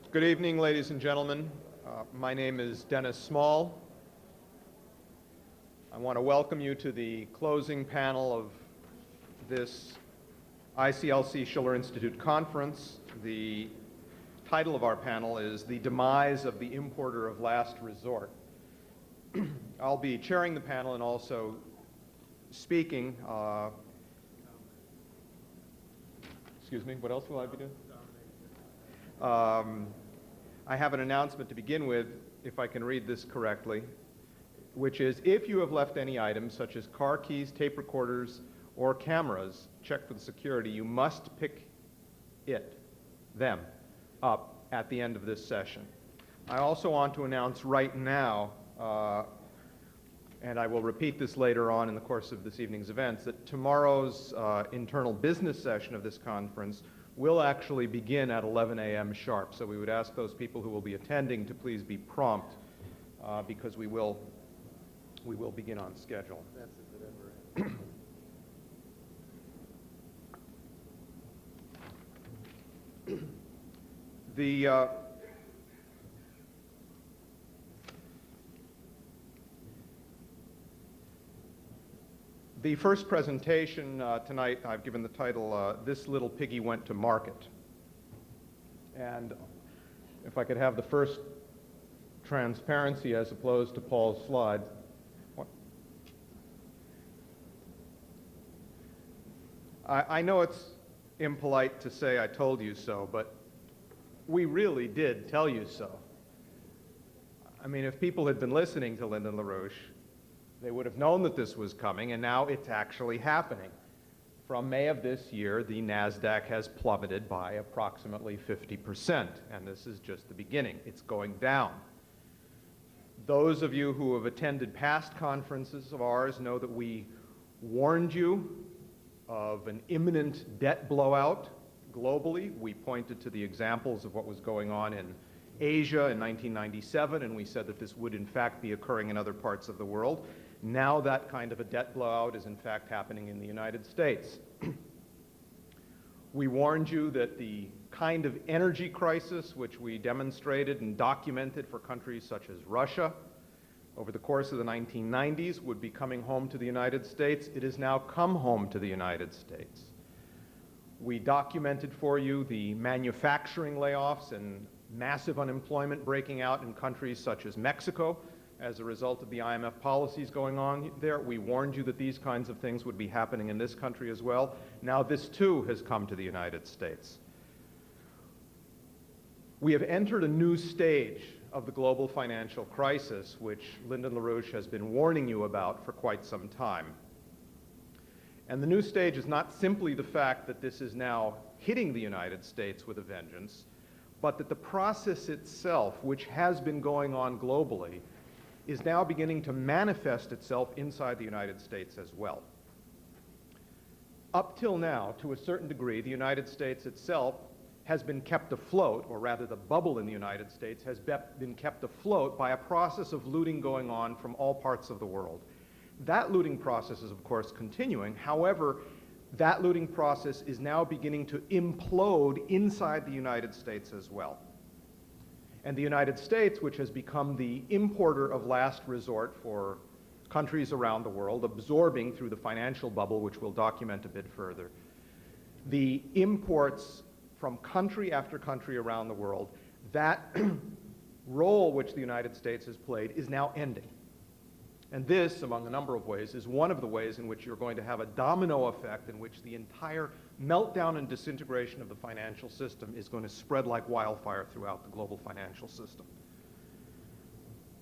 Good evening, ladies and gentlemen. My name is Dennis Small. I want to welcome you to the closing panel of this ICLC Schiller Institute conference. The title of our panel is The Demise of the Importer of Last Resort. I'll be chairing the panel and also speaking. Excuse me, what else will I be doing? I have an announcement to begin with, if I can read this correctly, which is if you have left any items such as car keys, tape recorders, or cameras checked with security, you must pick them up at the end of this session. I also want to announce right now, and I will repeat this later on in the course of this evening's events, that tomorrow's internal business session of this conference will actually begin at 11 a.m. sharp. So we would ask those people who will be attending to please be prompt because we will begin on schedule. That's if it ever ends. The first presentation tonight, I've given the title, This Little Piggy Went to Market. And if I could have the first transparency as opposed to Paul's slides. I know it's impolite to say I told you so, but we really did tell you so. I mean, if people had been listening to Lyndon LaRouche, they would have known that this was coming, and now it's actually happening. From May of this year, the NASDAQ has plummeted by approximately 50%, and this is just the beginning. It's going down. Those of you who have attended past conferences of ours know that we warned you of an imminent debt blowout globally. We pointed to the examples of what was going on in Asia in 1997, and we said that this would in fact be occurring in other parts of the world. Now that kind of a debt blowout is in fact happening in the United States. We warned you that the kind of energy crisis which we demonstrated and documented for countries such as Russia over the course of the 1990s would be coming home to the United States. It has now come home to the United States. We documented for you the manufacturing layoffs and massive unemployment breaking out in countries such as Mexico as a result of the IMF policies going on there. We warned you that these kinds of things would be happening in this country as well. Now this too has come to the United States. We have entered a new stage of the global financial crisis, which Lyndon LaRouche has been warning you about for quite some time. And the new stage is not simply the fact that this is now hitting the United States with a vengeance, but that the process itself, which has been going on globally, is now beginning to manifest itself inside the United States as well. Up till now, to a certain degree, the United States itself has been kept afloat, or rather the bubble in the United States has been kept afloat by a process of looting going on from all parts of the world. That looting process is, of course, continuing. However, that looting process is now beginning to implode inside the United States as well. And the United States, which has become the importer of last resort for countries around the world, absorbing through the financial bubble, which we'll document a bit further, the imports from country after country around the world, that role which the United States has played is now ending. And this, among a number of ways, is one of the ways in which you're going to have a domino effect in which the entire meltdown and disintegration of the financial system is going to spread like wildfire throughout the global financial system.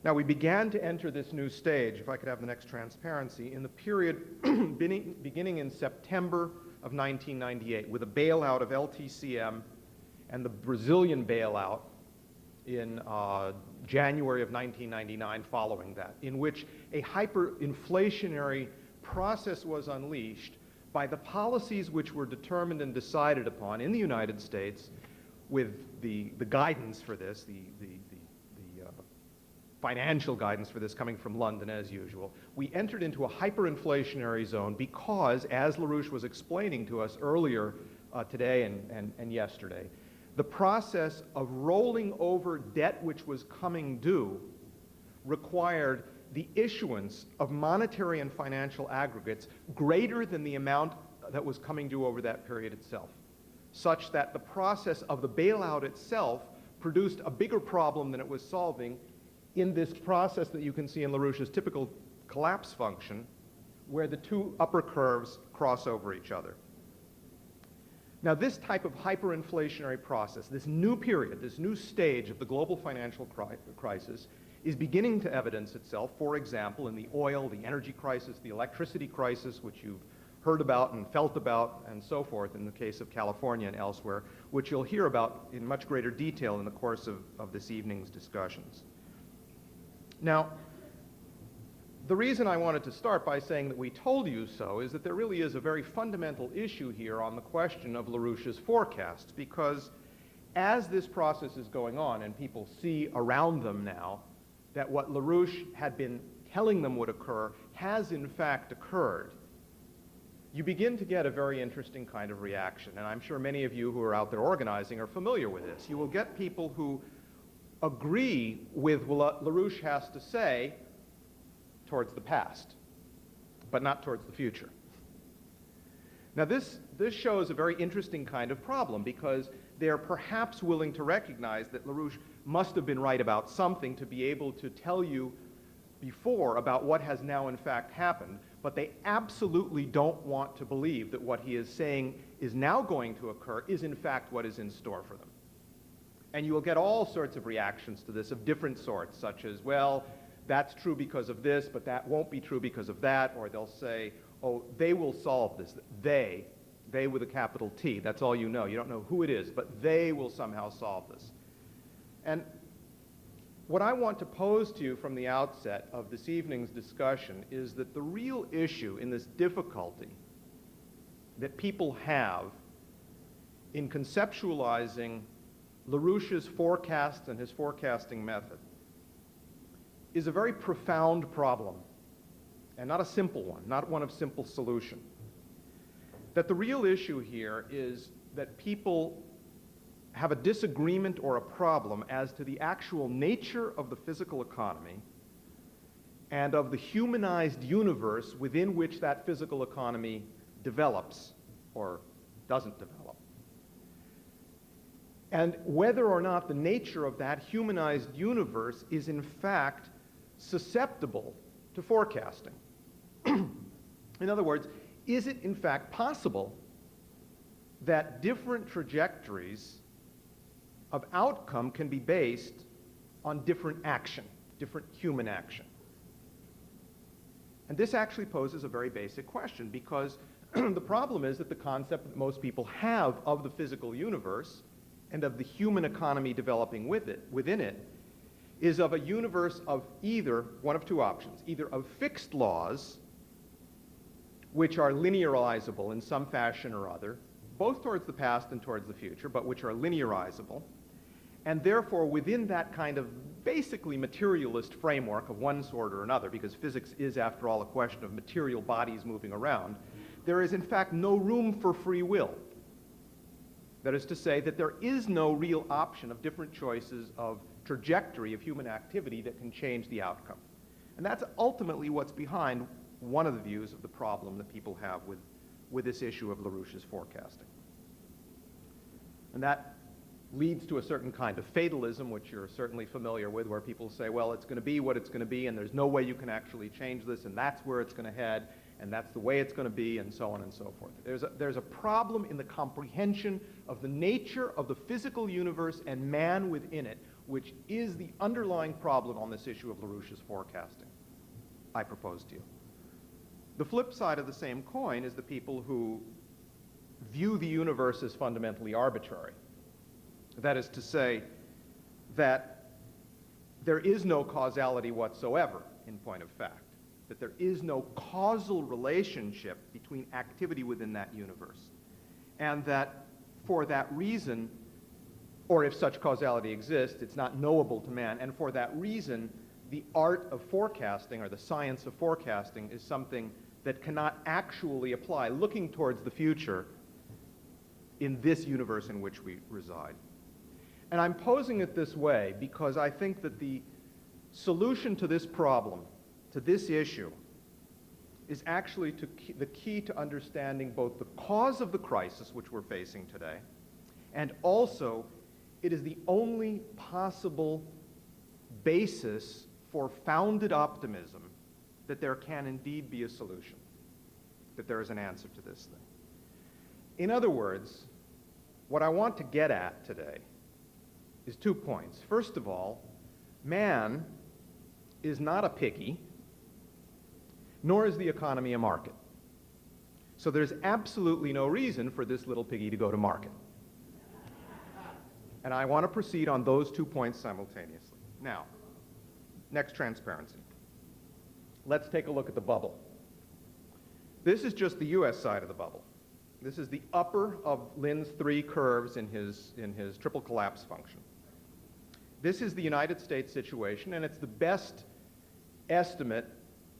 Now, we began to enter this new stage, if I could have the next transparency, in the period beginning in September of 1998 with a bailout of LTCM and the Brazilian bailout in January of 1999 following that, in which a hyperinflationary process was unleashed by the policies which were determined and decided upon in the United States with the guidance for this, the financial guidance for this coming from London as usual. We entered into a hyperinflationary zone because, as LaRouche was explaining to us earlier today and yesterday, the process of rolling over debt which was coming due required the issuance of monetary and financial aggregates greater than the amount that was coming due over that period itself, such that the process of the bailout itself produced a bigger problem than it was solving in this process that you can see in LaRouche's typical collapse function, where the two upper curves cross over each other. Now, this type of hyperinflationary process, this new period, this new stage of the global financial crisis, is beginning to evidence itself, for example, in the oil, the energy crisis, the electricity crisis, which you've heard about and felt about, and so forth, in the case of California and elsewhere, which you'll hear about in much greater detail in the course of this evening's discussions. Now, the reason I wanted to start by saying that we told you so is that there really is a very fundamental issue here on the question of LaRouche's forecasts, because as this process is going on and people see around them now that what LaRouche had been telling them would occur has in fact occurred, you begin to get a very interesting kind of reaction. And I'm sure many of you who are out there organizing are familiar with this. You will get people who agree with what LaRouche has to say towards the past, but not towards the future. Now this shows a very interesting kind of problem, because they're perhaps willing to recognize that LaRouche must have been right about something to be able to tell you before about what has now in fact happened, but they absolutely don't want to believe that what he is saying is now going to occur is in fact what is in store for them. And you will get all sorts of reactions to this of different sorts, such as, well, that's true because of this, but that won't be true because of that, or they'll say, oh, they will solve this. They with a capital T, that's all you know. You don't know who it is, but they will somehow solve this. And what I want to pose to you from the outset of this evening's discussion is that the real issue in this difficulty that people have in conceptualizing LaRouche's forecasts and his forecasting method is a very profound problem, and not a simple one, not one of simple solution. That the real issue here is that people have a disagreement or a problem as to the actual nature of the physical economy and of the humanized universe within which that physical economy develops or doesn't develop. And whether or not the nature of that humanized universe is in fact susceptible to forecasting. In other words, is it in fact possible that different trajectories of outcome can be based on different action, different human action? And this actually poses a very basic question, because the problem is that the concept that most people have of the physical universe and of the human economy developing within it is of a universe of either one of two options, either of fixed laws, which are linearizable in some fashion or other, both towards the past and towards the future, but which are linearizable, and therefore within that kind of basically materialist framework of one sort or another, because physics is, after all, a question of material bodies moving around, there is in fact no room for free will. That is to say that there is no real option of different choices of trajectory of human activity that can change the outcome. And that's ultimately what's behind one of the views of the problem that people have with this issue of LaRouche's forecasting. And that leads to a certain kind of fatalism, which you're certainly familiar with, where people say, well, it's going to be what it's going to be, and there's no way you can actually change this, and that's where it's going to head, and that's the way it's going to be, and so on and so forth. There's a problem in the comprehension of the nature of the physical universe and man within it, which is the underlying problem on this issue of LaRouche's forecasting, I propose to you. The flip side of the same coin is the people who view the universe as fundamentally arbitrary. That is to say that there is no causality whatsoever, in point of fact, that there is no causal relationship between activity within that universe, and that for that reason, or if such causality exists, it's not knowable to man, and for that reason, the art of forecasting, or the science of forecasting, is something that cannot actually apply, looking towards the future in this universe in which we reside. And I'm posing it this way because I think that the solution to this problem, to this issue, is actually the key to understanding both the cause of the crisis which we're facing today, and also it is the only possible basis for founded optimism that there can indeed be a solution, that there is an answer to this thing. In other words, what I want to get at today is 2 points. First of all, man is not a piggy, nor is the economy a market. So there's absolutely no reason for this little piggy to go to market. And I want to proceed on those 2 points simultaneously. Now, next, transparency. Let's take a look at the bubble. This is just the US side of the bubble. This is the upper of Lin's 3 curves in his triple collapse function. This is the United States situation, and it's the best estimate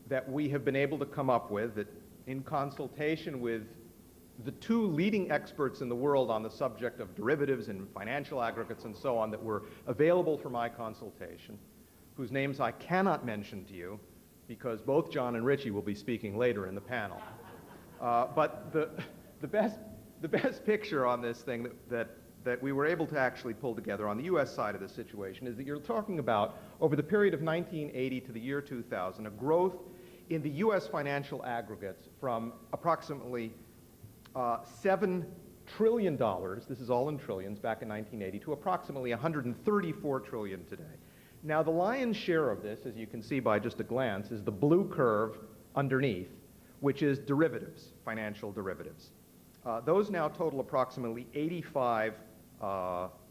that we have been able to come up with, that in consultation with the 2 leading experts in the world on the subject of derivatives and financial aggregates and so on that were available for my consultation, whose names I cannot mention to you because both John and Richie will be speaking later in the panel. But the best picture on this thing that we were able to actually pull together on the US side of the situation is that you're talking about, over the period of 1980 to the year 2000, a growth in the US financial aggregates from approximately $7 trillion, this is all in trillions, back in 1980, to approximately $134 trillion today. Now, the lion's share of this, as you can see by just a glance, is the blue curve underneath, which is derivatives, financial derivatives. Those now total approximately 85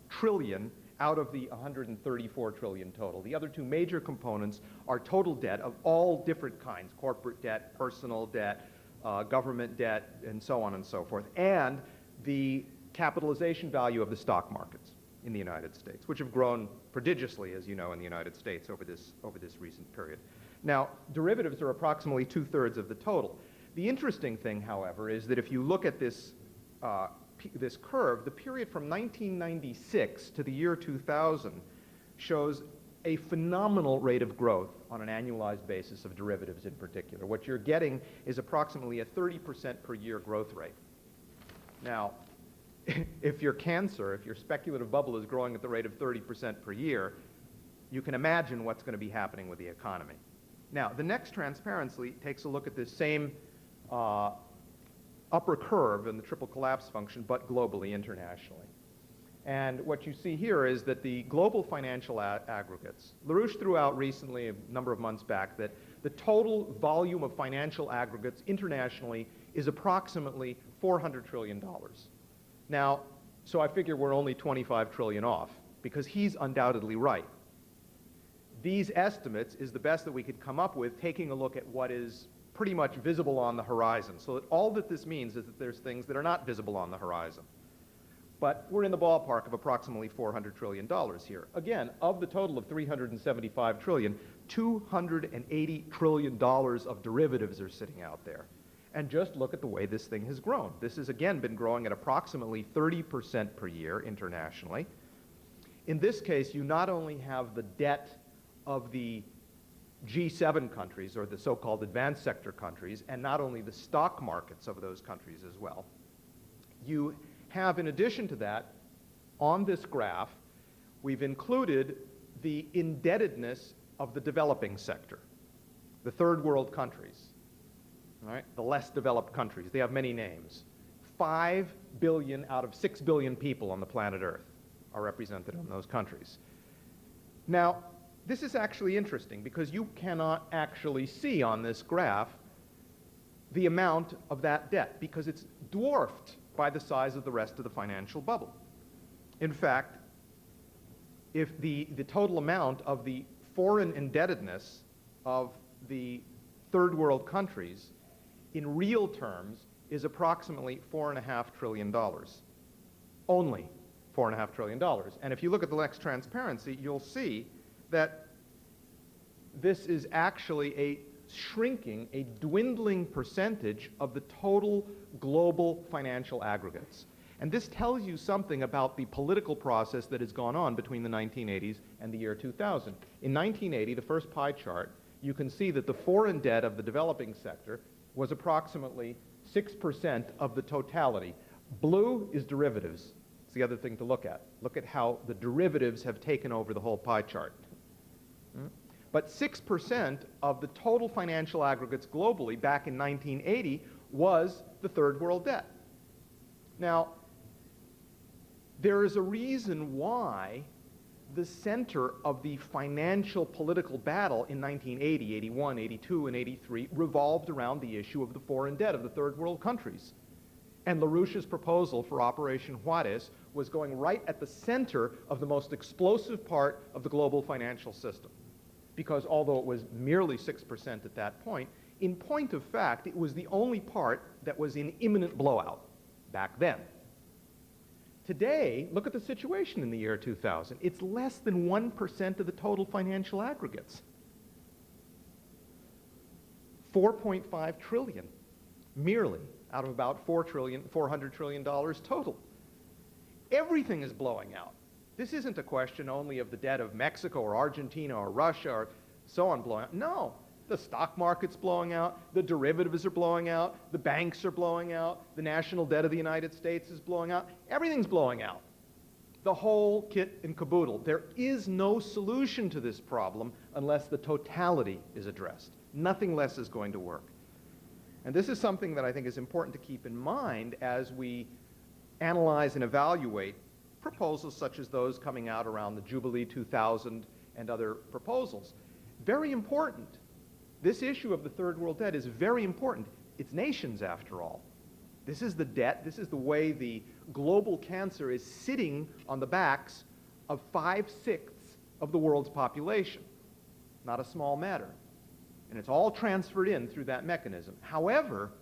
trillion out of the 134 trillion total. The other 2 major components are total debt of all different kinds: corporate debt, personal debt, government debt, and so on and so forth, and the capitalization value of the stock markets in the United States, which have grown prodigiously, as you know, in the United States over this recent period. Now, derivatives are approximately 2/3 of the total. The interesting thing, however, is that if you look at this curve, the period from 1996 to the year 2000 shows a phenomenal rate of growth on an annualized basis of derivatives in particular. What you're getting is approximately a 30% per year growth rate. Now, if your speculative bubble is growing at the rate of 30% per year, you can imagine what's going to be happening with the economy. Now, the next transparency takes a look at this same upper curve in the triple collapse function, but globally, internationally. And what you see here is that the global financial aggregates, LaRouche threw out recently, a number of months back, that the total volume of financial aggregates internationally is approximately $400 trillion. Now, so I figure we're only 25 trillion off, because he's undoubtedly right. These estimates is the best that we could come up with, taking a look at what is pretty much visible on the horizon. So that all that this means is that there's things that are not visible on the horizon. But we're in the ballpark of approximately $400 trillion here. Again, of the total of 375 trillion, $280 trillion of derivatives are sitting out there. And just look at the way this thing has grown. This has, again, been growing at approximately 30% per year internationally. In this case, you not only have the debt of the G7 countries, or the so-called advanced sector countries, and not only the stock markets of those countries as well. You have, in addition to that, on this graph, we've included the indebtedness of the developing sector, the third world countries, all right, the less developed countries. They have many names. 5 billion out of 6 billion people on the planet Earth are represented in those countries. Now, this is actually interesting because you cannot actually see on this graph the amount of that debt because it's dwarfed by the size of the rest of the financial bubble. In fact, if the total amount of the foreign indebtedness of the third world countries in real terms is approximately $4.5 trillion. Only $4.5 trillion. And if you look at the next transparency, you'll see that this is actually a shrinking, a dwindling percentage of the total global financial aggregates. And this tells you something about the political process that has gone on between the 1980s and the year 2000. In 1980, the first pie chart, you can see that the foreign debt of the developing sector was approximately 6% of the totality. Blue is derivatives. It's the other thing to look at. Look at how the derivatives have taken over the whole pie chart. But 6% of the total financial aggregates globally back in 1980 was the third world debt. Now, there is a reason why the center of the financial political battle in 1980, 81, 82, and 83 revolved around the issue of the foreign debt of the third world countries. And LaRouche's proposal for Operation Juarez was going right at the center of the most explosive part of the global financial system. Because although it was merely 6% at that point, in point of fact, it was the only part that was in imminent blowout back then. Today, look at the situation in the year 2000. It's less than 1% of the total financial aggregates. 4.5 trillion, merely, out of about $400 trillion total. Everything is blowing out. This isn't a question only of the debt of Mexico or Argentina or Russia or so on blowing out. No, the stock market's blowing out, the derivatives are blowing out, the banks are blowing out, the national debt of the United States is blowing out, everything's blowing out. The whole kit and caboodle. There is no solution to this problem unless the totality is addressed. Nothing less is going to work. And this is something that I think is important to keep in mind as we analyze and evaluate proposals such as those coming out around the Jubilee 2000 and other proposals. Very important. This issue of the third world debt is very important. It's nations, after all. This is the debt. This is the way the global cancer is sitting on the backs of 5/6 of the world's population. Not a small matter. And it's all transferred in through that mechanism. However,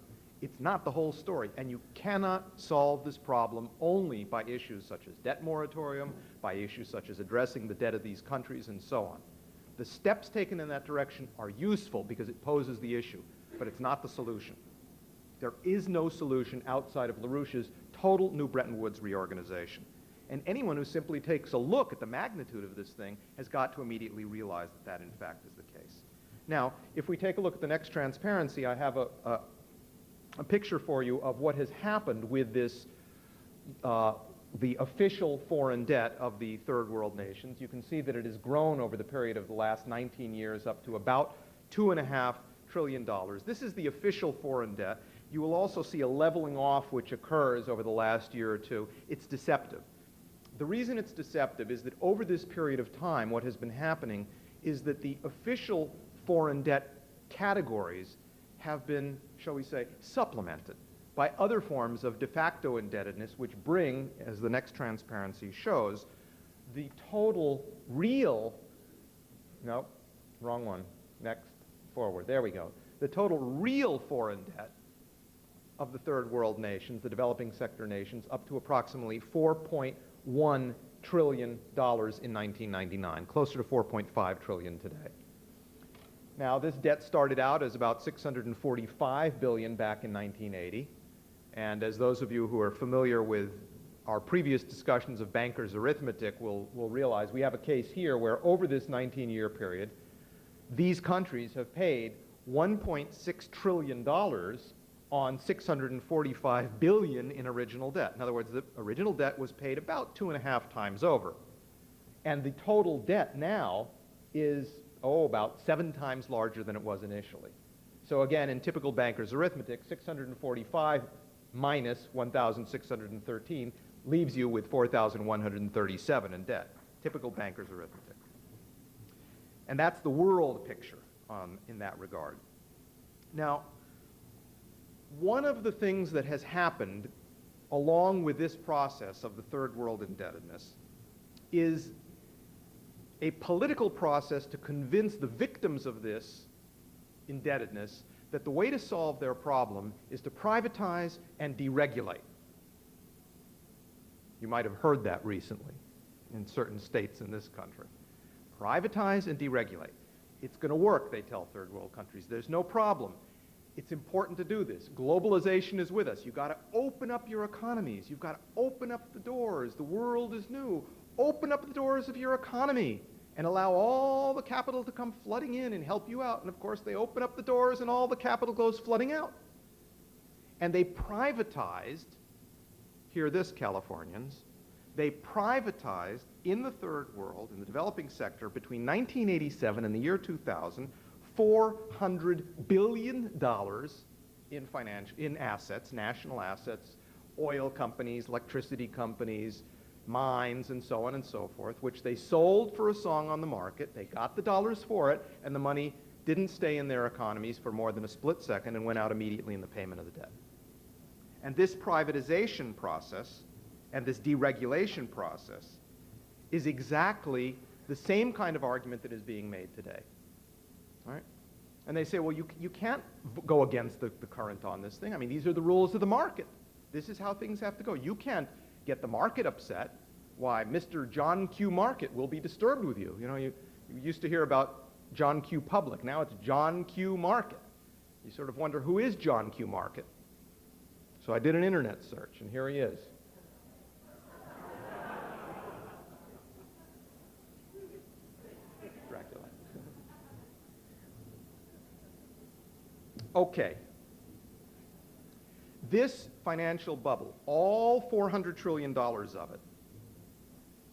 it's not the whole story, and you cannot solve this problem only by issues such as debt moratorium, by issues such as addressing the debt of these countries, and so on. The steps taken in that direction are useful because it poses the issue, but it's not the solution. There is no solution outside of LaRouche's total New Bretton Woods reorganization. And anyone who simply takes a look at the magnitude of this thing has got to immediately realize that that, in fact, is the case. Now, if we take a look at the next transparency, I have a picture for you of what has happened with this, the official foreign debt of the third world nations. You can see that it has grown over the period of the last 19 years up to about $2.5 trillion. This is the official foreign debt. You will also see a leveling off which occurs over the last year or two. It's deceptive. The reason it's deceptive is that over this period of time, what has been happening is that the official foreign debt categories have been, shall we say, supplemented by other forms of de facto indebtedness, which bring, as the next transparency shows, the total real, no, wrong one, next, forward, there we go. The total real foreign debt of the third world nations, the developing sector nations, up to approximately $4.1 trillion in 1999, closer to $4.5 trillion today. Now, this debt started out as about $645 billion back in 1980, and as those of you who are familiar with our previous discussions of bankers' arithmetic will realize, we have a case here where over this 19-year period, these countries have paid $1.6 trillion on $645 billion in original debt. In other words, the original debt was paid about 2.5 times over, and the total debt now is about 7 times larger than it was initially. So again, in typical banker's arithmetic, 645 minus 1,613 leaves you with 4,137 in debt. Typical banker's arithmetic. And that's the world picture in that regard. Now, one of the things that has happened along with this process of the third world indebtedness is a political process to convince the victims of this indebtedness that the way to solve their problem is to privatize and deregulate. You might have heard that recently in certain states in this country. Privatize and deregulate. It's going to work, they tell third world countries. There's no problem. It's important to do this. Globalization is with us. You've got to open up your economies. You've got to open up the doors. The world is new. Open up the doors of your economy and allow all the capital to come flooding in and help you out. And of course, they open up the doors and all the capital goes flooding out. And they privatized, hear this, Californians, they privatized in the third world, in the developing sector, between 1987 and the year 2000, $400 billion in assets, national assets, oil companies, electricity companies, mines, and so on and so forth, which they sold for a song on the market. They got the dollars for it, and the money didn't stay in their economies for more than a split second and went out immediately in the payment of the debt. And this privatization process and this deregulation process is exactly the same kind of argument that is being made today. All right? And they say, well, you can't go against the current on this thing. I mean, these are the rules of the market. This is how things have to go. You can't get the market upset. Why, Mr. John Q. Market will be disturbed with you. You know, you used to hear about John Q. Public. Now it's John Q. Market. You sort of wonder, who is John Q. Market? So I did an internet search, and here he is. Dracula. Okay. This financial bubble, all $400 trillion of it,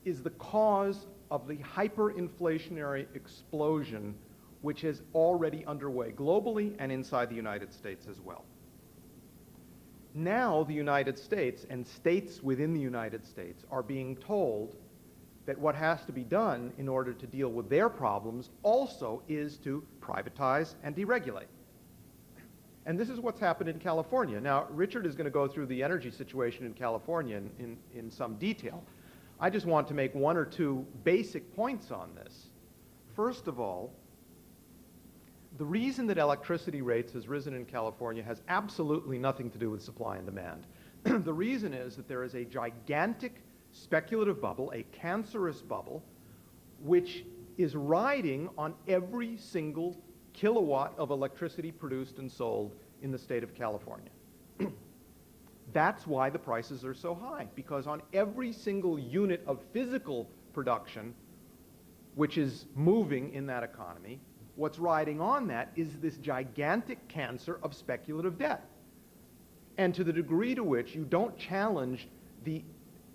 is the cause of the hyperinflationary explosion which is already underway globally and inside the United States as well. Now the United States and states within the United States are being told that what has to be done in order to deal with their problems also is to privatize and deregulate. And this is what's happened in California. Now, Richard is going to go through the energy situation in California in some detail. I just want to make one or two basic points on this. First of all, the reason that electricity rates has risen in California has absolutely nothing to do with supply and demand. The reason is that there is a gigantic speculative bubble, a cancerous bubble, which is riding on every single kilowatt of electricity produced and sold in the state of California. That's why the prices are so high, because on every single unit of physical production which is moving in that economy, what's riding on that is this gigantic cancer of speculative debt. And to the degree to which you don't challenge the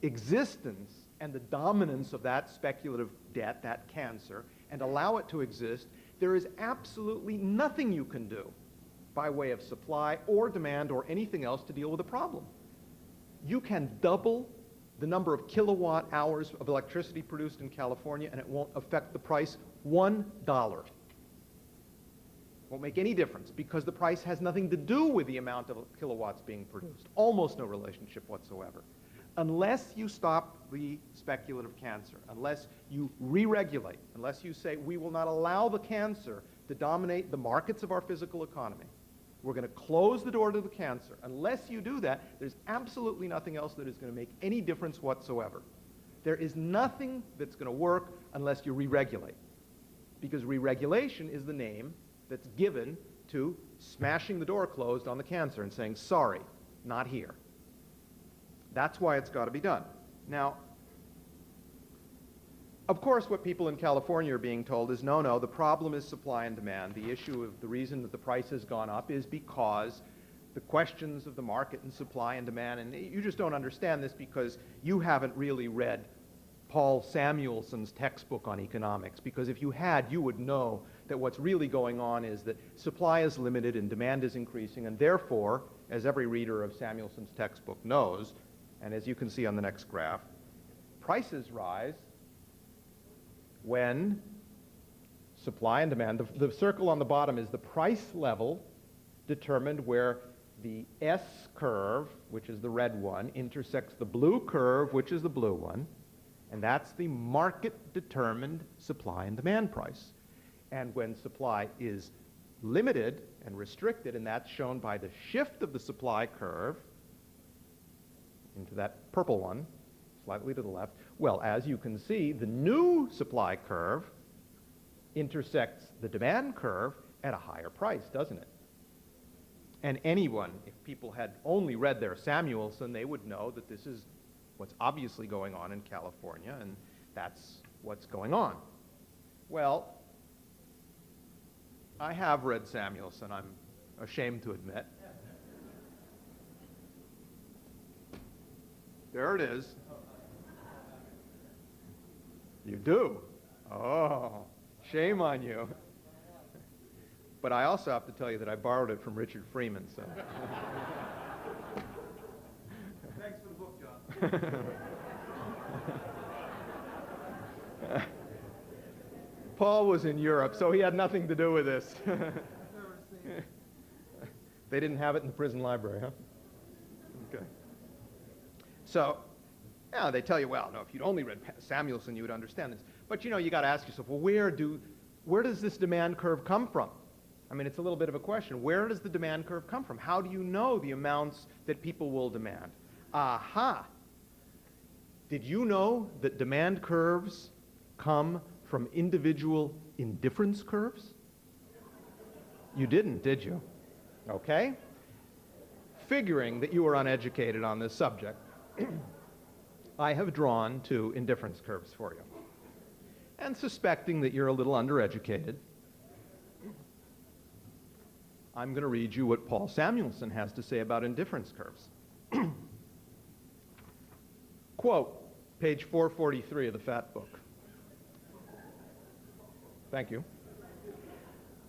existence and the dominance of that speculative debt, that cancer, and allow it to exist, there is absolutely nothing you can do by way of supply or demand or anything else to deal with the problem. You can double the number of kilowatt hours of electricity produced in California and it won't affect the price $1. Won't make any difference because the price has nothing to do with the amount of kilowatts being produced. Almost no relationship whatsoever. Unless you stop the speculative cancer, unless you re-regulate, unless you say we will not allow the cancer to dominate the markets of our physical economy, we're going to close the door to the cancer. Unless you do that, there's absolutely nothing else that is going to make any difference whatsoever. There is nothing that's going to work unless you re-regulate. Because re-regulation is the name that's given to smashing the door closed on the cancer and saying, sorry, not here. That's why it's got to be done. Now, of course, what people in California are being told is, no, the problem is supply and demand. The issue of the reason that the price has gone up is because the questions of the market and supply and demand, and you just don't understand this because you haven't really read Paul Samuelson's textbook on economics, because if you had, you would know that what's really going on is that supply is limited and demand is increasing, and therefore, as every reader of Samuelson's textbook knows, and as you can see on the next graph, prices rise when supply and demand, the circle on the bottom is the price level determined where the S curve, which is the red one, intersects the blue curve, which is the blue one, and that's the market-determined supply and demand price. And when supply is limited and restricted, and that's shown by the shift of the supply curve into that purple one, slightly to the left, well, as you can see, the new supply curve intersects the demand curve at a higher price, doesn't it? And anyone, if people had only read their Samuelson, they would know that this is what's obviously going on in California, and that's what's going on. Well, I have read Samuelson, I'm ashamed to admit. There it is. You do? Oh, shame on you. But I also have to tell you that I borrowed it from Richard Freeman, so. Thanks for the book, John. Paul was in Europe, so he had nothing to do with this. They didn't have it in the prison library, huh? Okay. So, yeah, they tell you, well, no, if you'd only read Samuelson, you would understand this. But, you know, you got to ask yourself, well, where does this demand curve come from? I mean, it's a little bit of a question. Where does the demand curve come from? How do you know the amounts that people will demand? Aha! Did you know that demand curves come from individual indifference curves? You didn't, did you? Okay. Figuring that you were uneducated on this subject, I have drawn two indifference curves for you. And suspecting that you're a little undereducated, I'm going to read you what Paul Samuelson has to say about indifference curves. Quote, page 443 of the Fat Book. Thank you.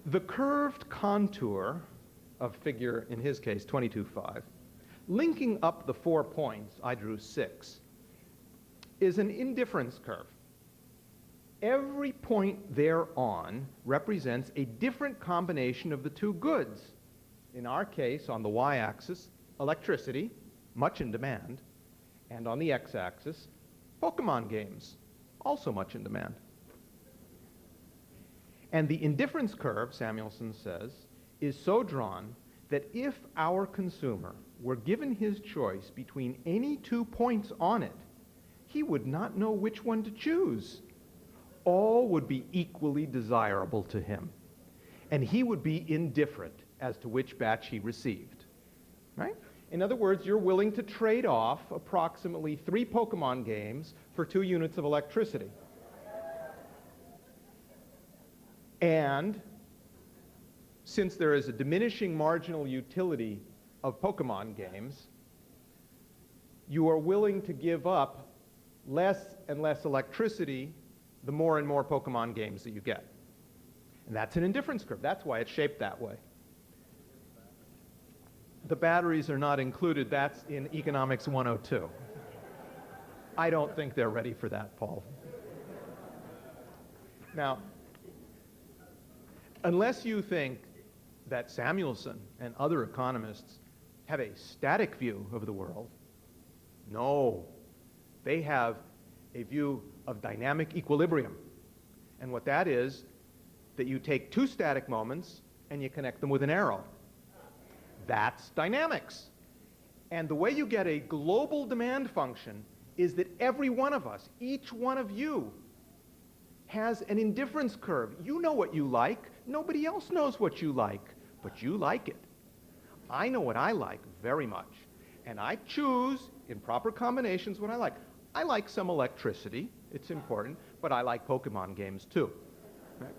The curved contour of figure, in his case, 22.5, linking up the 4 points, I drew 6, is an indifference curve. Every point thereon represents a different combination of the two goods. In our case, on the y-axis, electricity, much in demand, and on the x-axis, Pokemon games, also much in demand. And the indifference curve, Samuelson says, is so drawn that if our consumer were given his choice between any 2 points on it, he would not know which one to choose. All would be equally desirable to him, and he would be indifferent as to which batch he received, right? In other words, you're willing to trade off approximately 3 Pokemon games for 2 units of electricity. And since there is a diminishing marginal utility of Pokemon games, you are willing to give up less and less electricity the more and more Pokemon games that you get. And that's an indifference curve. That's why it's shaped that way. The batteries are not included. That's in Economics 102. I don't think they're ready for that, Paul. Now, unless you think that Samuelson and other economists have a static view of the world, no, they have a view of dynamic equilibrium. And what that is, that you take 2 static moments and you connect them with an arrow. That's dynamics. And the way you get a global demand function is that every one of us, each one of you, has an indifference curve. You know what you like. Nobody else knows what you like, but you like it. I know what I like very much, and I choose in proper combinations what I like. I like some electricity. It's important, but I like Pokemon games too. Right?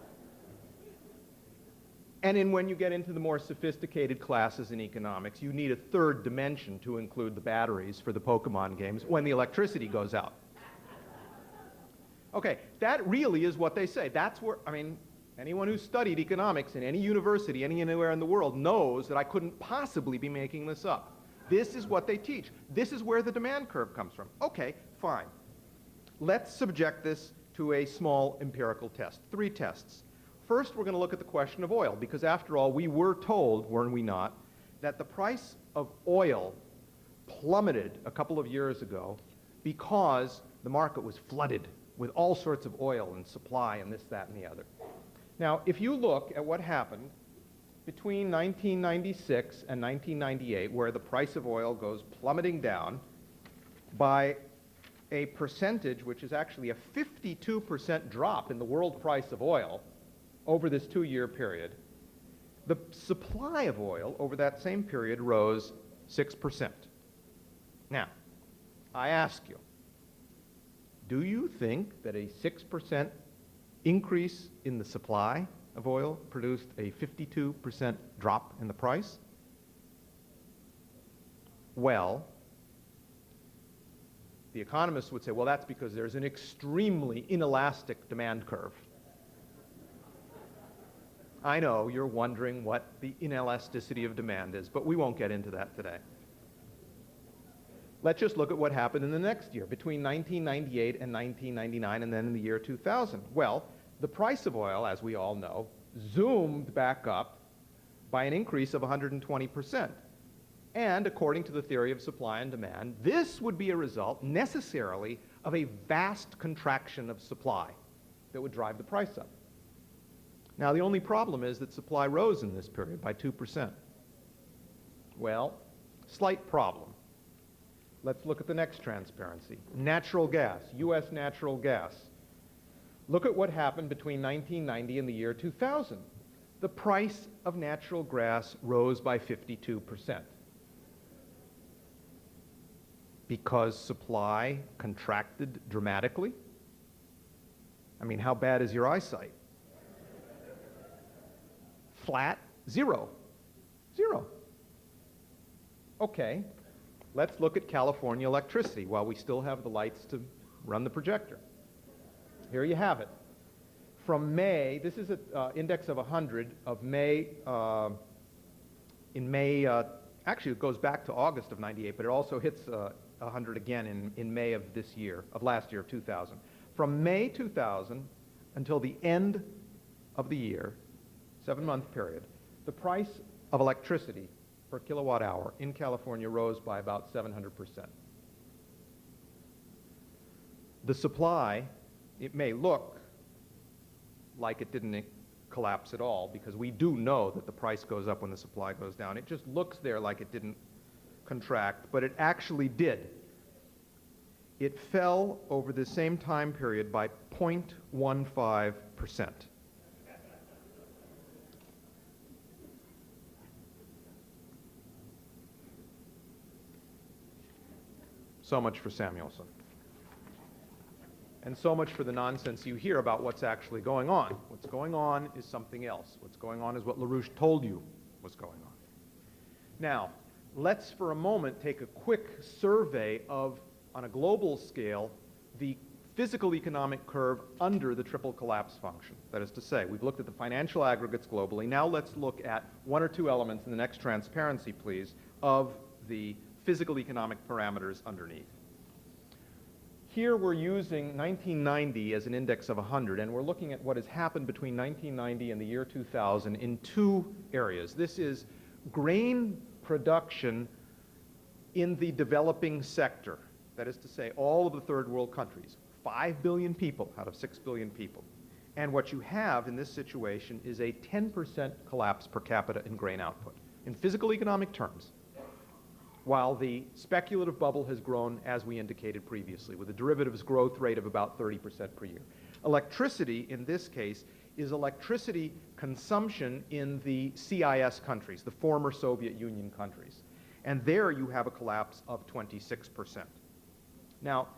And when you get into the more sophisticated classes in economics, you need a 3rd dimension to include the batteries for the Pokemon games when the electricity goes out. Okay, that really is what they say. That's where, I mean, anyone who's studied economics in any university, anywhere in the world, knows that I couldn't possibly be making this up. This is what they teach. This is where the demand curve comes from. Okay, fine. Let's subject this to a small empirical test. 3 tests. First, we're going to look at the question of oil, because after all, we were told, weren't we not, that the price of oil plummeted a couple of years ago because the market was flooded with all sorts of oil and supply and this, that, and the other. Now, if you look at what happened between 1996 and 1998, where the price of oil goes plummeting down by a percentage which is actually a 52% drop in the world price of oil over this 2-year period, The supply of oil over that same period rose 6%. Now, I ask you, do you think that a 6% increase in the supply of oil produced a 52% drop in the price? Well, the economists would say, well, that's because there's an extremely inelastic demand curve. I know you're wondering what the inelasticity of demand is, but we won't get into that today. Let's just look at what happened in the next year, between 1998 and 1999, and then in the year 2000. Well, the price of oil, as we all know, zoomed back up by an increase of 120%. And according to the theory of supply and demand, this would be a result necessarily of a vast contraction of supply that would drive the price up. Now, the only problem is that supply rose in this period by 2%. Well, slight problem. Let's look at the next transparency. Natural gas, U.S. natural gas. Look at what happened between 1990 and the year 2000. The price of natural gas rose by 52%. Because supply contracted dramatically? I mean, how bad is your eyesight? Flat? Zero. Zero. Okay, let's look at California electricity while we still have the lights to run the projector. Here you have it. From May, this is an index of 100 of May, in May, actually it goes back to August of 98, but it also hits 100 again in May of this year, of last year, of 2000. From May 2000 until the end of the year, 7-month period, the price of electricity per kilowatt hour in California rose by about 700%. The supply, it may look like it didn't collapse at all, because we do know that the price goes up when the supply goes down. It just looks there like it didn't contract, but it actually did. It fell over the same time period by 0.15%. So much for Samuelson. And so much for the nonsense you hear about what's actually going on. What's going on is something else. What's going on is what LaRouche told you was going on. Now, let's for a moment take a quick survey of, on a global scale, the physical economic curve under the triple collapse function. That is to say, we've looked at the financial aggregates globally. Now let's look at one or two elements in the next transparency, please, of the physical economic parameters underneath. Here we're using 1990 as an index of 100, and we're looking at what has happened between 1990 and the year 2000 in two areas. This is grain production in the developing sector. That is to say, all of the third world countries, 5 billion people out of 6 billion people. And what you have in this situation is a 10% collapse per capita in grain output, in physical economic terms, while the speculative bubble has grown, as we indicated previously, with a derivatives growth rate of about 30% per year. Electricity, in this case, is electricity consumption in the CIS countries, the former Soviet Union countries. And there you have a collapse of 26%. Now,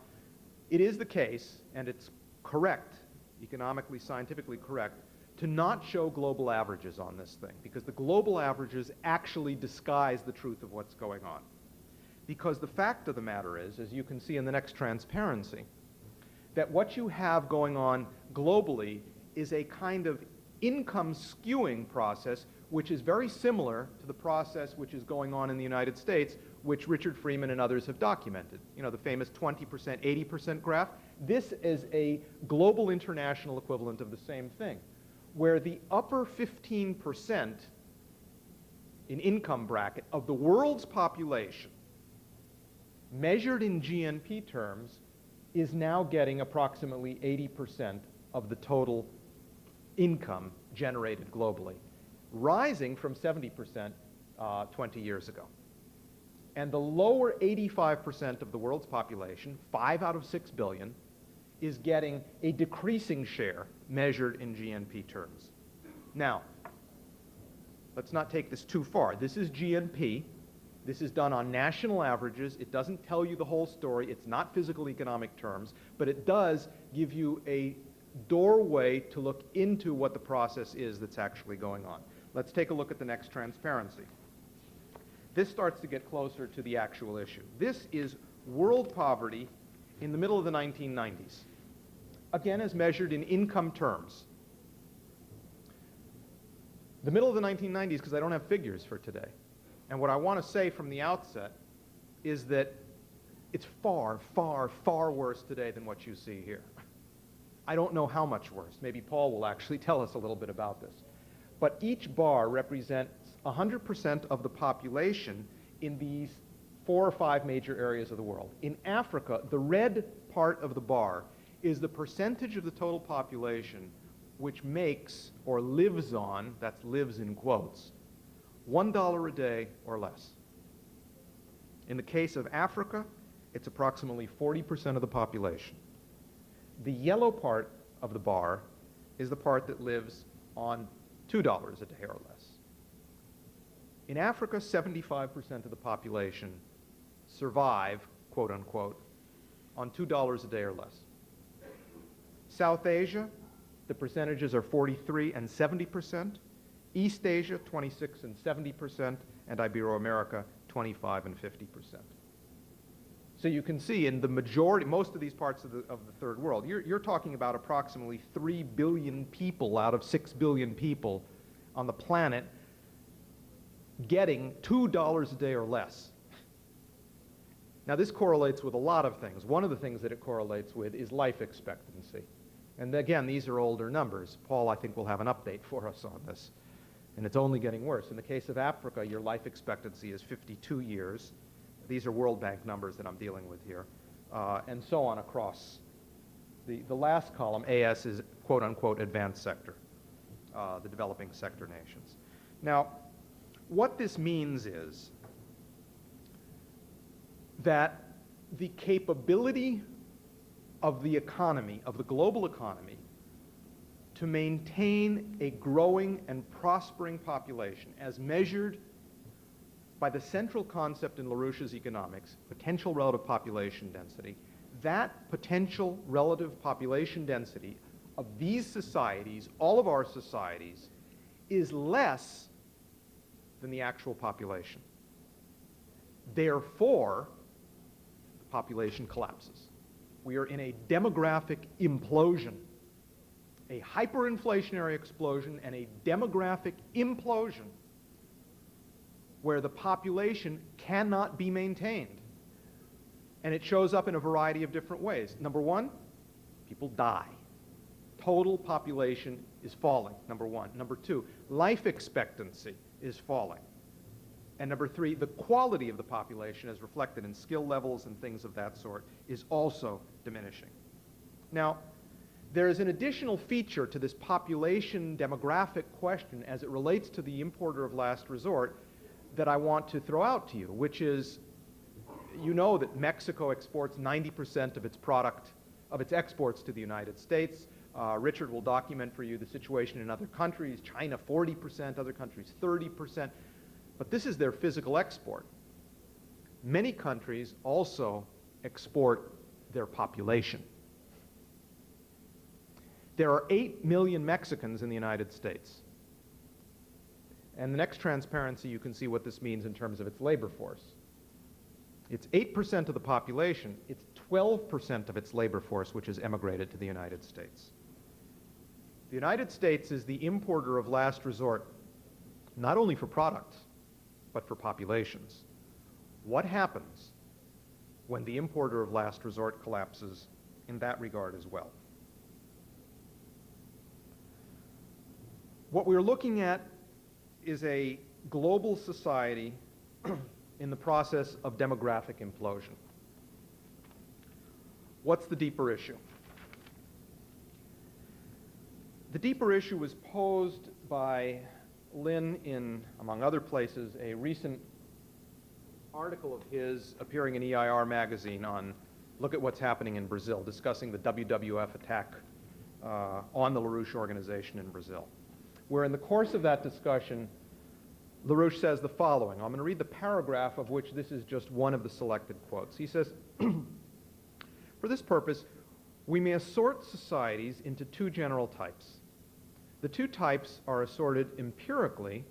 it is the case, and it's correct, economically, scientifically correct, to not show global averages on this thing, because the global averages actually disguise the truth of what's going on. Because the fact of the matter is, as you can see in the next transparency, that what you have going on globally is a kind of income skewing process which is very similar to the process which is going on in the United States, which Richard Freeman and others have documented. You know, the famous 20%, 80% graph. This is a global international equivalent of the same thing, where the upper 15% in income bracket of the world's population, measured in GNP terms, is now getting approximately 80% of the total income generated globally, rising from 70% 20 years ago. And the lower 85% of the world's population, 5 out of 6 billion, is getting a decreasing share measured in GNP terms. Now, let's not take this too far. This is GNP. This is done on national averages. It doesn't tell you the whole story. It's not physical economic terms, but it does give you a doorway to look into what the process is that's actually going on. Let's take a look at the next transparency. This starts to get closer to the actual issue. This is world poverty in the middle of the 1990s, again as measured in income terms. The middle of the 1990s, because I don't have figures for today. And what I want to say from the outset is that it's far, far, far worse today than what you see here. I don't know how much worse. Maybe Paul will actually tell us a little bit about this. But each bar represents 100% of the population in these 4 or 5 major areas of the world. In Africa, the red part of the bar is the percentage of the total population which makes or lives on, that's lives in quotes, $1 a day or less. In the case of Africa, it's approximately 40% of the population. The yellow part of the bar is the part that lives on $2 a day or less. In Africa, 75% of the population survive, quote unquote, on $2 a day or less. South Asia, the percentages are 43 and 70%. East Asia, 26 and 70%, and Ibero-America, 25 and 50%. So you can see in the majority, most of these parts of the third world, you're talking about approximately 3 billion people out of 6 billion people on the planet getting $2 a day or less. Now this correlates with a lot of things. One of the things that it correlates with is life expectancy. And again, these are older numbers. Paul, I think, will have an update for us on this. And it's only getting worse. In the case of Africa, your life expectancy is 52 years. These are World Bank numbers that I'm dealing with here. And so on across. The last column, AS, is quote-unquote advanced sector, the developing sector nations. Now, what this means is that the capability of the economy, of the global economy, to maintain a growing and prospering population as measured by the central concept in LaRouche's economics, potential relative population density, that potential relative population density of these societies, all of our societies, is less than the actual population. Therefore, the population collapses. We are in a demographic implosion, a hyperinflationary explosion and a demographic implosion where the population cannot be maintained. And it shows up in a variety of different ways. Number one, people die. Total population is falling, number one. Number two, life expectancy is falling. And number three, the quality of the population as reflected in skill levels and things of that sort is also diminishing. Now, there is an additional feature to this population demographic question as it relates to the importer of last resort that I want to throw out to you, which is, you know that Mexico exports 90% of its product, of its exports to the United States. Richard will document for you the situation in other countries, China 40%, other countries 30%. But this is their physical export. Many countries also export their population. There are 8 million Mexicans in the United States. And the next transparency, you can see what this means in terms of its labor force. It's 8% of the population. It's 12% of its labor force which has emigrated to the United States. The United States is the importer of last resort, not only for products, but for populations. What happens when the importer of last resort collapses in that regard as well? What we're looking at is a global society in the process of demographic implosion. What's the deeper issue? The deeper issue was posed by Lynn in, among other places, a recent article of his appearing in EIR magazine on look at what's happening in Brazil, discussing the WWF attack on the LaRouche organization in Brazil, where in the course of that discussion, LaRouche says the following. I'm going to read the paragraph of which this is just one of the selected quotes. He says, for this purpose, we may assort societies into two general types. The two types are assorted empirically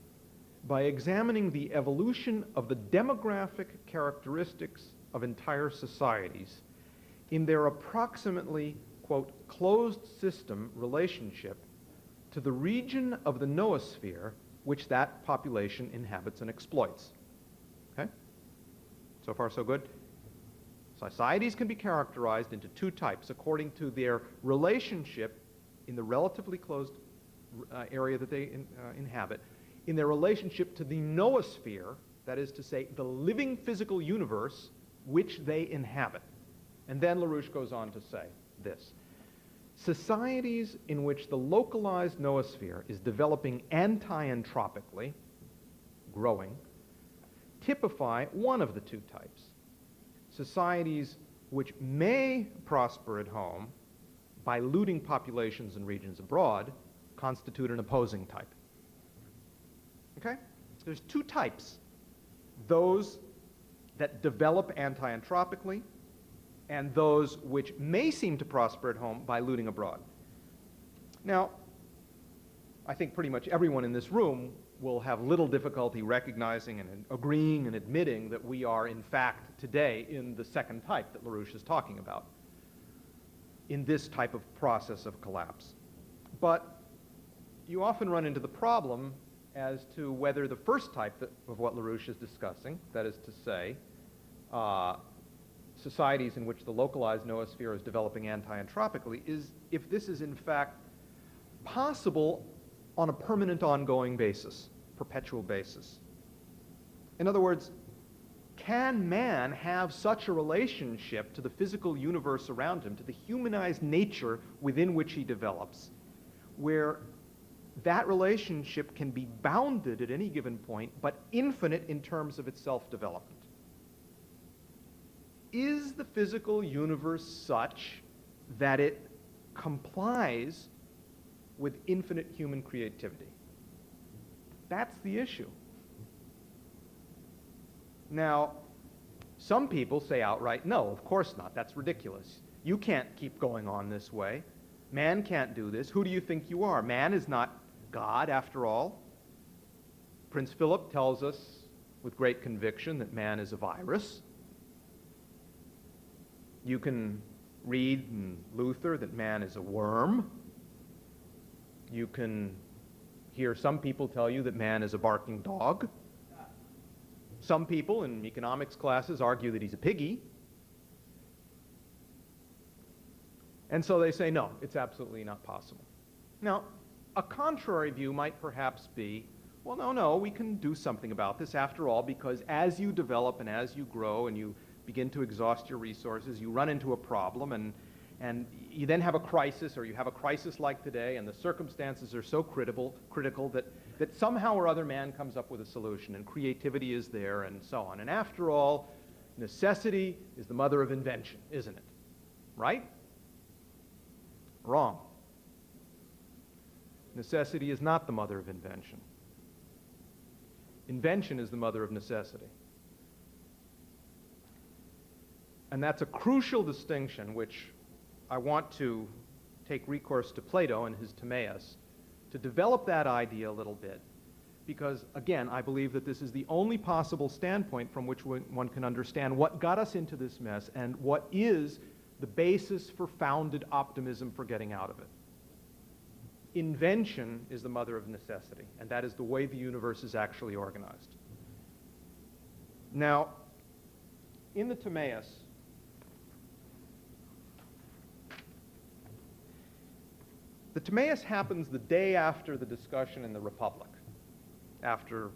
by examining the evolution of the demographic characteristics of entire societies in their approximately, quote, closed system relationship to the region of the noosphere which that population inhabits and exploits. Okay? So far, so good? Societies can be characterized into two types according to their relationship in the relatively closed area that they inhabit, in their relationship to the noosphere, that is to say, the living physical universe which they inhabit. And then LaRouche goes on to say this. Societies in which the localized noosphere is developing anti-entropically, growing, typify one of the two types. Societies which may prosper at home by looting populations in regions abroad constitute an opposing type. Okay? There's two types. Those that develop anti-entropically and those which may seem to prosper at home by looting abroad. Now, I think pretty much everyone in this room will have little difficulty recognizing and agreeing and admitting that we are, in fact, today in the second type that LaRouche is talking about, in this type of process of collapse. But you often run into the problem as to whether the first type of what LaRouche is discussing, that is to say, societies in which the localized noosphere is developing anti-entropically, is if this is in fact possible on a permanent ongoing basis, perpetual basis. In other words, can man have such a relationship to the physical universe around him, to the humanized nature within which he develops, where that relationship can be bounded at any given point, but infinite in terms of its self-development? Is the physical universe such that it complies with infinite human creativity? That's the issue. Now, some people say outright, no, of course not. That's ridiculous. You can't keep going on this way. Man can't do this. Who do you think you are? Man is not God, after all. Prince Philip tells us with great conviction that man is a virus. You can read in Luther that man is a worm. You can hear some people tell you that man is a barking dog. Some people in economics classes argue that he's a piggy. And so they say, no, it's absolutely not possible. Now, a contrary view might perhaps be, well, no, we can do something about this after all, because as you develop and as you grow and you begin to exhaust your resources, you run into a problem, and you then have a crisis, or you have a crisis like today, and the circumstances are so critical that somehow or other man comes up with a solution, and creativity is there, and so on. And after all, necessity is the mother of invention, isn't it? Right? Wrong. Necessity is not the mother of invention. Invention is the mother of necessity. And that's a crucial distinction which I want to take recourse to Plato and his Timaeus to develop that idea a little bit, because, again, I believe that this is the only possible standpoint from which one can understand what got us into this mess and what is the basis for founded optimism for getting out of it. Invention is the mother of necessity, and that is the way the universe is actually organized. Now, in the Timaeus, the Timaeus happens the day after the discussion in the Republic, after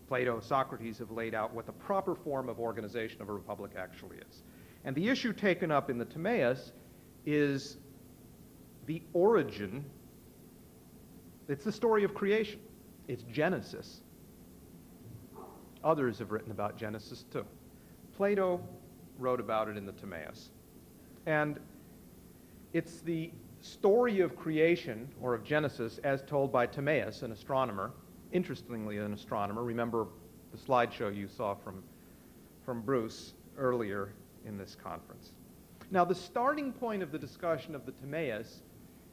Plato and Socrates have laid out what the proper form of organization of a republic actually is. And the issue taken up in the Timaeus is the origin. It's the story of creation. It's Genesis. Others have written about Genesis too. Plato wrote about it in the Timaeus. And it's the story of creation, or of Genesis, as told by Timaeus, an astronomer, interestingly, an astronomer. Remember the slideshow you saw from Bruce earlier in this conference. Now, the starting point of the discussion of the Timaeus,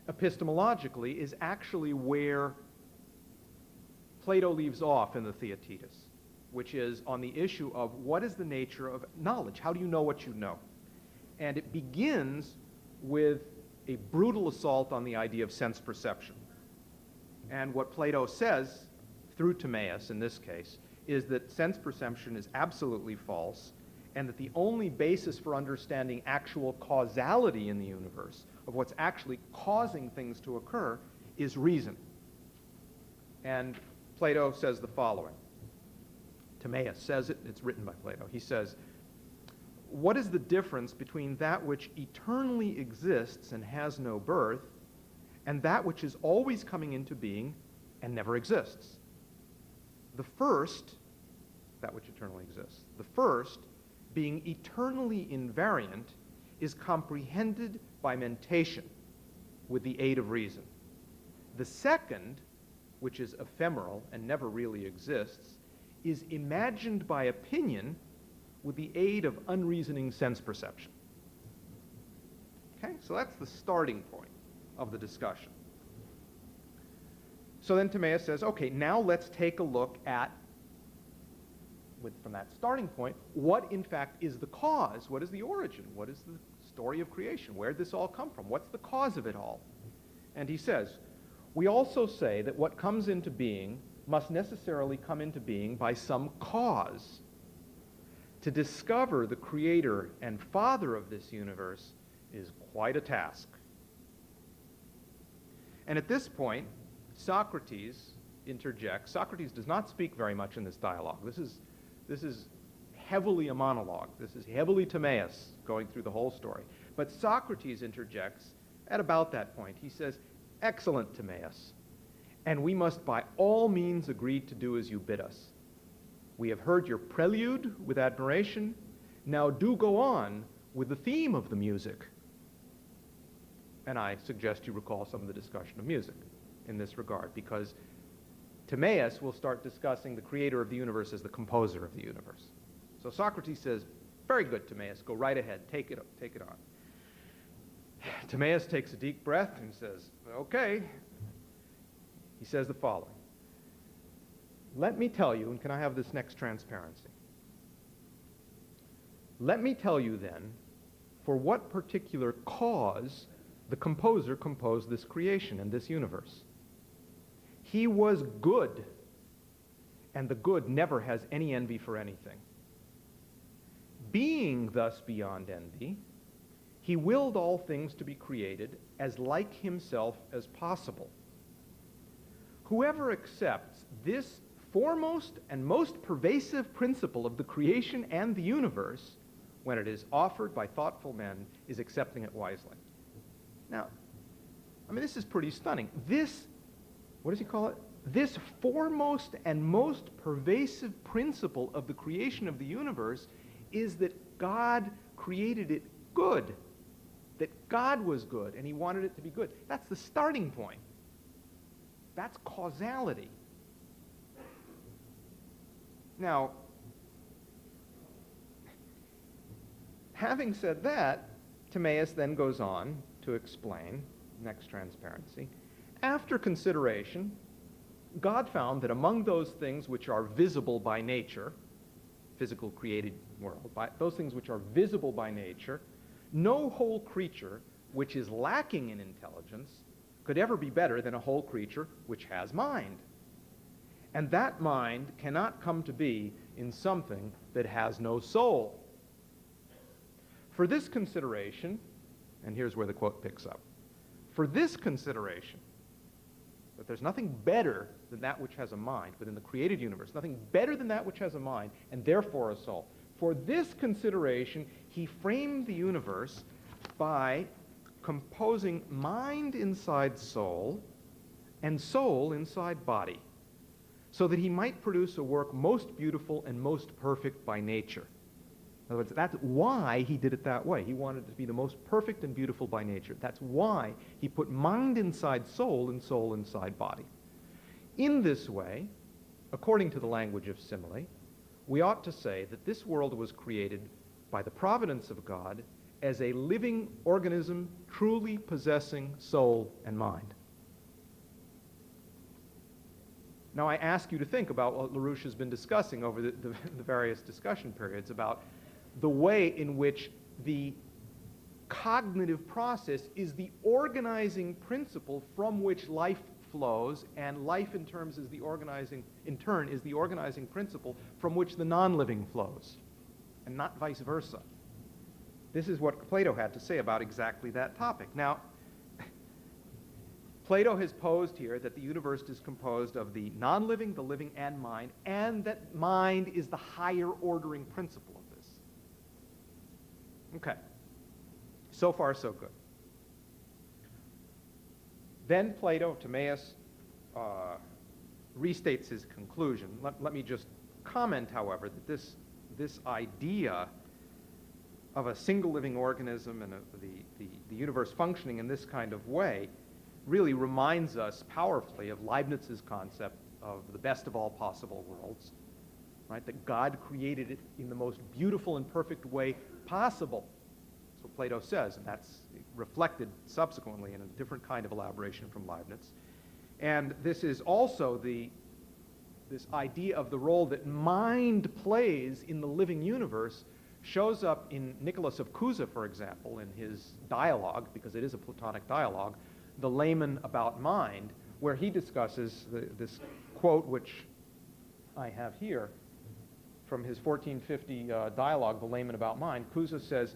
epistemologically, is actually where Plato leaves off in the Theaetetus, which is on the issue of what is the nature of knowledge? How do you know what you know? And it begins with a brutal assault on the idea of sense perception. And what Plato says, through Timaeus in this case, is that sense perception is absolutely false, and that the only basis for understanding actual causality in the universe, of what's actually causing things to occur, is reason. And Plato says the following. Timaeus says it, it's written by Plato. He says, what is the difference between that which eternally exists and has no birth, and that which is always coming into being and never exists? The first, that which eternally exists, the first, being eternally invariant, is comprehended by mentation with the aid of reason. The second, which is ephemeral and never really exists, is imagined by opinion with the aid of unreasoning sense perception. Okay, so that's the starting point of the discussion. So then Timaeus says, okay, now let's take a look at, from that starting point, what in fact is the cause? What is the origin? What is the story of creation? Where did this all come from? What's the cause of it all? And he says, we also say that what comes into being must necessarily come into being by some cause. To discover the creator and father of this universe is quite a task. And at this point, Socrates interjects. Socrates does not speak very much in this dialogue. This is heavily a monologue. This is heavily Timaeus going through the whole story. But Socrates interjects at about that point. He says, excellent, Timaeus, and we must by all means agree to do as you bid us. We have heard your prelude with admiration. Now do go on with the theme of the music. And I suggest you recall some of the discussion of music in this regard, because Timaeus will start discussing the creator of the universe as the composer of the universe. So Socrates says, very good, Timaeus, go right ahead, take it on. Timaeus takes a deep breath and says, okay. He says the following. Let me tell you, and can I have this next transparency? Let me tell you then, for what particular cause the composer composed this creation and this universe. He was good, and the good never has any envy for anything. Being thus beyond envy, he willed all things to be created as like himself as possible. Whoever accepts this foremost and most pervasive principle of the creation and the universe, when it is offered by thoughtful men, is accepting it wisely. Now, I mean, this is pretty stunning. This, what does he call it? This foremost and most pervasive principle of the creation of the universe is that God created it good, that God was good, and he wanted it to be good. That's the starting point. That's causality. Now, having said that, Timaeus then goes on to explain, next transparency, after consideration, God found that among those things which are visible by nature, physical created world, those things which are visible by nature, no whole creature which is lacking in intelligence could ever be better than a whole creature which has mind. And that mind cannot come to be in something that has no soul. For this consideration, and here's where the quote picks up, for this consideration, that there's nothing better than that which has a mind within the created universe, nothing better than that which has a mind, and therefore a soul. For this consideration, he framed the universe by composing mind inside soul and soul inside body, so that he might produce a work most beautiful and most perfect by nature. In other words, that's why he did it that way. He wanted it to be the most perfect and beautiful by nature. That's why he put mind inside soul and soul inside body. In this way, according to the language of simile, we ought to say that this world was created by the providence of God as a living organism truly possessing soul and mind. Now I ask you to think about what LaRouche has been discussing over the various discussion periods about the way in which the cognitive process is the organizing principle from which life flows, and life in turn is the organizing principle from which the non-living flows, and not vice versa. This is what Plato had to say about exactly that topic. Now, Plato has posed here that the universe is composed of the non-living, the living, and mind, and that mind is the higher ordering principle of this. Okay. So far, so good. Then Plato, Timaeus, restates his conclusion. Let me just comment, however, that this idea of a single living organism and the universe functioning in this kind of way really reminds us powerfully of Leibniz's concept of the best of all possible worlds, right? That God created it in the most beautiful and perfect way possible. That's what Plato says, and that's reflected subsequently in a different kind of elaboration from Leibniz. And this is also this idea of the role that mind plays in the living universe shows up in Nicholas of Cusa, for example, in his dialogue, because it is a Platonic dialogue, The Layman About Mind, where he discusses this quote, which I have here, from his 1450 dialogue, The Layman About Mind. Cusa says,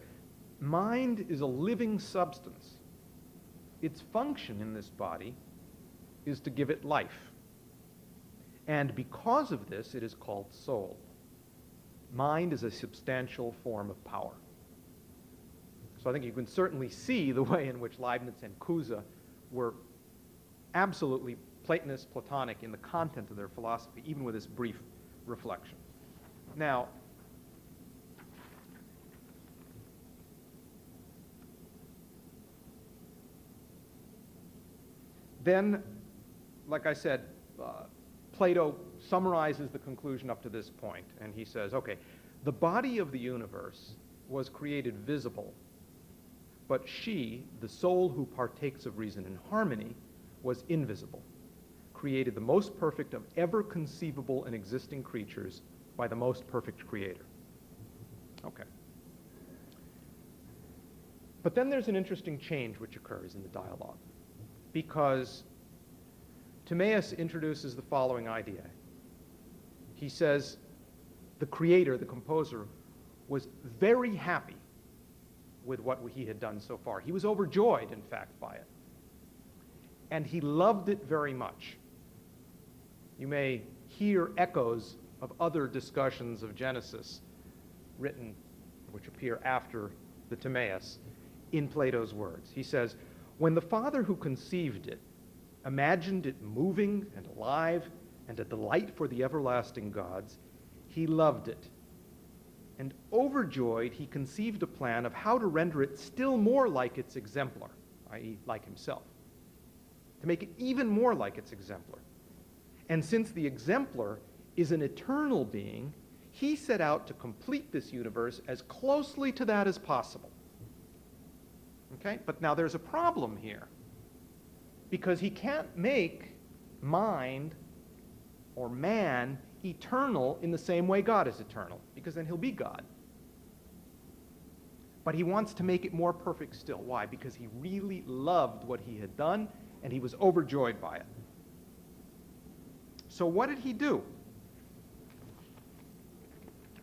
"Mind is a living substance. Its function in this body is to give it life. And because of this, it is called soul. Mind is a substantial form of power." So I think you can certainly see the way in which Leibniz and Cusa were absolutely Platonist, Platonic in the content of their philosophy, even with this brief reflection. Now, then, like I said, Plato summarizes the conclusion up to this point, and he says, okay, the body of the universe was created visible, but she, the soul who partakes of reason and harmony, was invisible, created the most perfect of ever conceivable and existing creatures by the most perfect creator. Okay. But then there's an interesting change which occurs in the dialogue, because Timaeus introduces the following idea. He says the creator, the composer, was very happy with what he had done so far. He was overjoyed, in fact, by it. And he loved it very much. You may hear echoes of other discussions of Genesis written, which appear after the Timaeus, in Plato's words. He says, "When the Father who conceived it imagined it moving and alive and a delight for the everlasting gods, he loved it. And overjoyed, he conceived a plan of how to render it still more like its exemplar," i.e., like himself, to make it even more like its exemplar. "And since the exemplar is an eternal being, he set out to complete this universe as closely to that as possible." Okay? But now there's a problem here, because he can't make mind or man eternal in the same way God is eternal, because then he'll be God. But he wants to make it more perfect still. Why? Because he really loved what he had done, and he was overjoyed by it. So what did he do?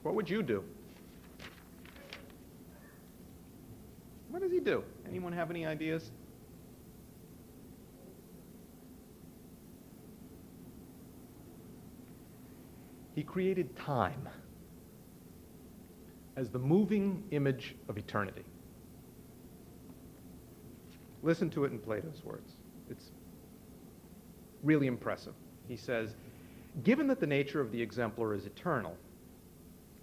What would you do? What does he do? Anyone have any ideas? He created time as the moving image of eternity. Listen to it in Plato's words. It's really impressive. He says, "Given that the nature of the exemplar is eternal,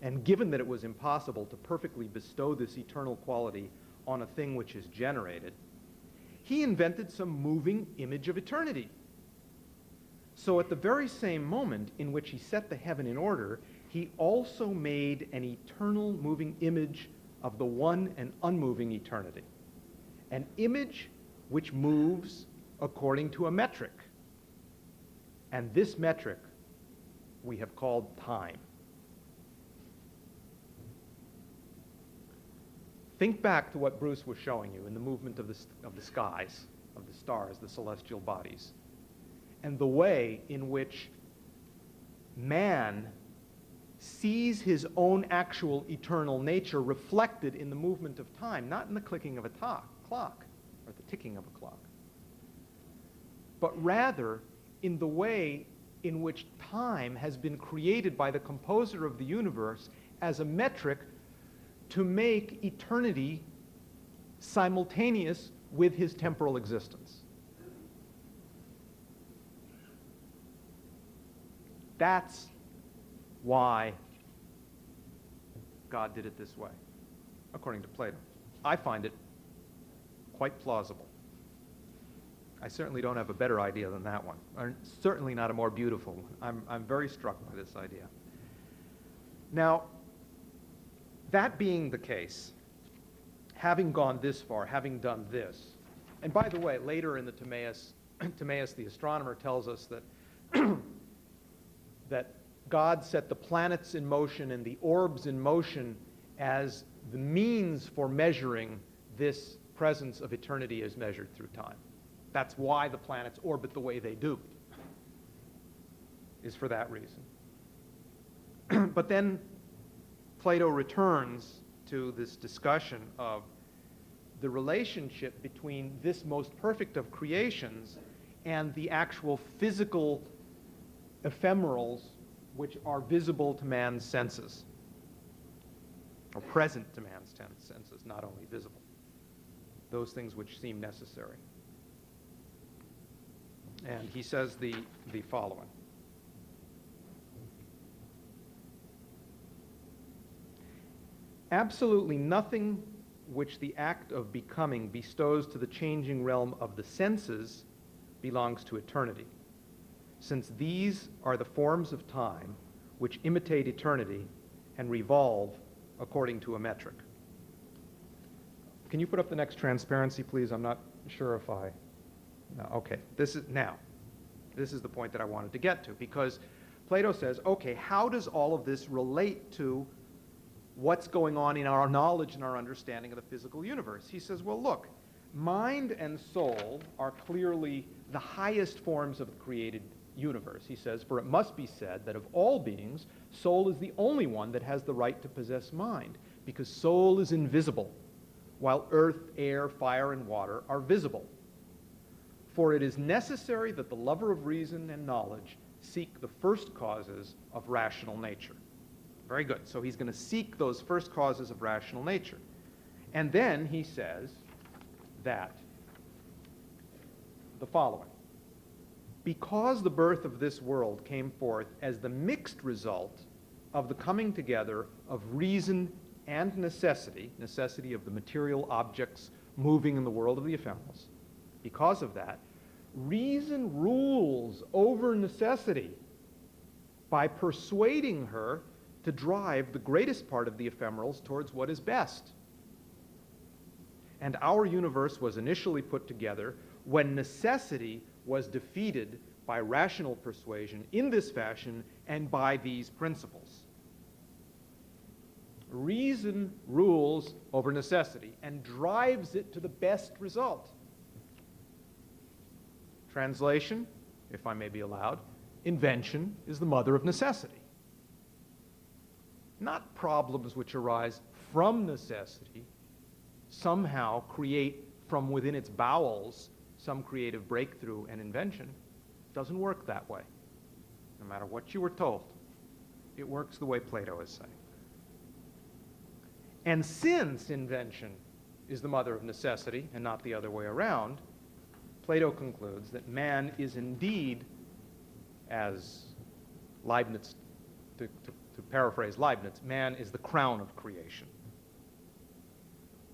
and given that it was impossible to perfectly bestow this eternal quality on a thing which is generated, he invented some moving image of eternity, So at the very same moment in which he set the heaven in order, he also made an eternal moving image of the one and unmoving eternity. An image which moves according to a metric. And this metric we have called time. Think back to what Bruce was showing you in the movement of the skies, of the stars, the celestial bodies, and the way in which man sees his own actual eternal nature reflected in the movement of time, not in the clicking of a clock or the ticking of a clock, but rather in the way in which time has been created by the composer of the universe as a metric to make eternity simultaneous with his temporal existence. That's why God did it this way, according to Plato. I find it quite plausible. I certainly don't have a better idea than that one, or certainly not a more beautiful one. I'm very struck by this idea. Now, that being the case, having gone this far, having done this, and by the way, later in the Timaeus, Timaeus the astronomer tells us that, that God set the planets in motion and the orbs in motion as the means for measuring this presence of eternity as measured through time. That's why the planets orbit the way they do, is for that reason. But then Plato returns to this discussion of the relationship between this most perfect of creations and the actual physical ephemerals which are visible to man's senses, or present to man's senses, not only visible. Those things which seem necessary. And he says the following. Absolutely nothing which the act of becoming bestows to the changing realm of the senses belongs to eternity, since these are the forms of time which imitate eternity and revolve according to a metric. Can you put up the next transparency, please? I'm not sure if I... No, okay, this is the point that I wanted to get to, because Plato says, okay, how does all of this relate to what's going on in our knowledge and our understanding of the physical universe? He says, well, look, mind and soul are clearly the highest forms of the created universe. He says, for it must be said that of all beings, soul is the only one that has the right to possess mind, because soul is invisible, while earth, air, fire, and water are visible. For it is necessary that the lover of reason and knowledge seek the first causes of rational nature. Very good. So he's going to seek those first causes of rational nature. And then he says that the following. Because the birth of this world came forth as the mixed result of the coming together of reason and necessity, necessity of the material objects moving in the world of the ephemerals, because of that, reason rules over necessity by persuading her to drive the greatest part of the ephemerals towards what is best. And our universe was initially put together when necessity was defeated by rational persuasion in this fashion and by these principles. Reason rules over necessity and drives it to the best result. Translation, if I may be allowed, invention is the mother of necessity. Not problems which arise from necessity somehow create from within its bowels some creative breakthrough and invention. It doesn't work that way. No matter what you were told, it works the way Plato is saying. And since invention is the mother of necessity and not the other way around, Plato concludes that man is indeed, as Leibniz, to paraphrase Leibniz, man is the crown of creation.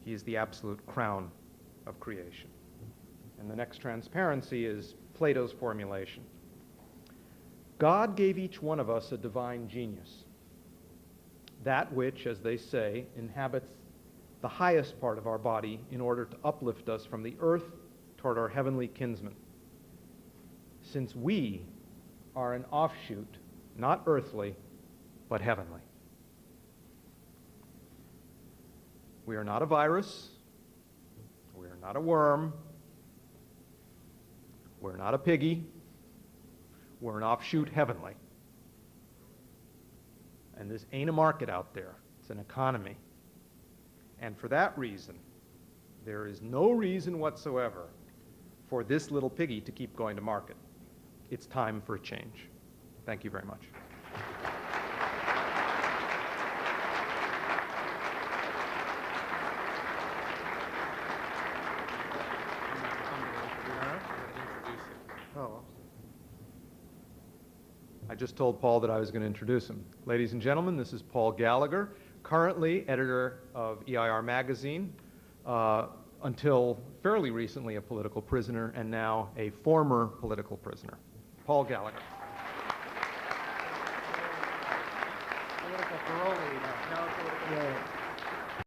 He is the absolute crown of creation. And the next transparency is Plato's formulation. God gave each one of us a divine genius, that which, as they say, inhabits the highest part of our body in order to uplift us from the earth toward our heavenly kinsmen. Since we are an offshoot, not earthly, but heavenly. We are not a virus. We are not a worm. We're not a piggy. We're an offshoot heavenly. And this ain't a market out there. It's an economy. And for that reason, there is no reason whatsoever for this little piggy to keep going to market. It's time for a change. Thank you very much. I just told Paul that I was going to introduce him. Ladies and gentlemen, this is Paul Gallagher, currently editor of EIR Magazine, until fairly recently a political prisoner, and now a former political prisoner. Paul Gallagher. Political parole leader.